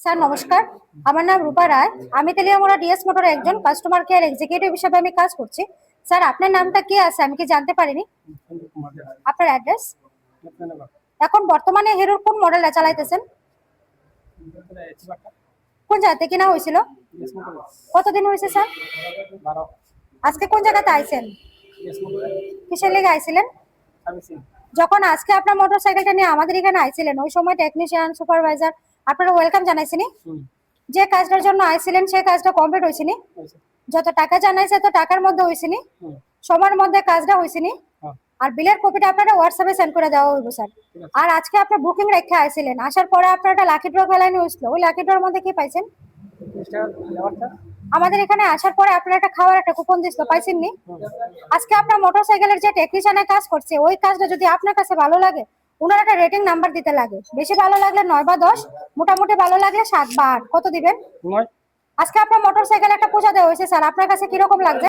Sir নমস্কার, আমার নাম রূপা রায়। আমি তেলিয়ামোড়া ডিএস মোটরে একজন কাস্টমার কেয়ার এক্সিকিউটিভ হিসেবে আমি কাজ করছি। স্যার আপনার নামটা কি আছে আমি কি জানতে পারিনি? আপনার অ্যাড্রেস? এখন বর্তমানে হিরোর কোন মডেলটা চালাইতেছেন? কোন জায়গাতে কিনা হয়েছিল? কতদিন হয়েছে স্যার? আজকে কোন জায়গাতে আইছেন? কিসের লেগে আইছিলেন? যখন আজকে আপনার মোটরসাইকেলটা নিয়ে আমাদের এখানে আইছিলেন ওই সময় টেকনিশিয়ান সুপারভাইজার আপনারা ওয়েলকাম জানাইছিনি? যে কাজটার জন্য আইছিলেন সেই কাজটা কমপ্লিট হয়েছিনি? যত টাকা জানাইছে তো টাকার মধ্যে হয়েছিনি? সময়ের মধ্যে কাজটা হয়েছিনি? আর বিলের কপিটা আপনারা হোয়াটসঅ্যাপে সেন্ড করে দেওয়া হইব স্যার। আর আজকে আপনার বুকিং রেখে আইছিলেন, আসার পরে আপনার একটা লাকি ড্র খেলানো হয়েছিল, ওই লাকি ড্রর মধ্যে কি পাইছেন? আমাদের এখানে আসার পরে আপনার একটা খাওয়ার একটা কুপন দিছিল, পাইছেননি? আজকে আপনার মোটরসাইকেলের যে টেকনিশিয়ানের কাজ করছে ওই কাজটা যদি আপনার কাছে ভালো লাগে ওনার একটা রেটিং নাম্বার দিতে লাগে। বেশি ভালো লাগলে 9 বা 10, মোটামুটি ভালো লাগলে 7 বা 8। কত দিবেন? আজকে আপনার মোটরসাইকেল একটা পূজা দেওয়া হয়েছে স্যার, আপনার কাছে কিরকম লাগছে?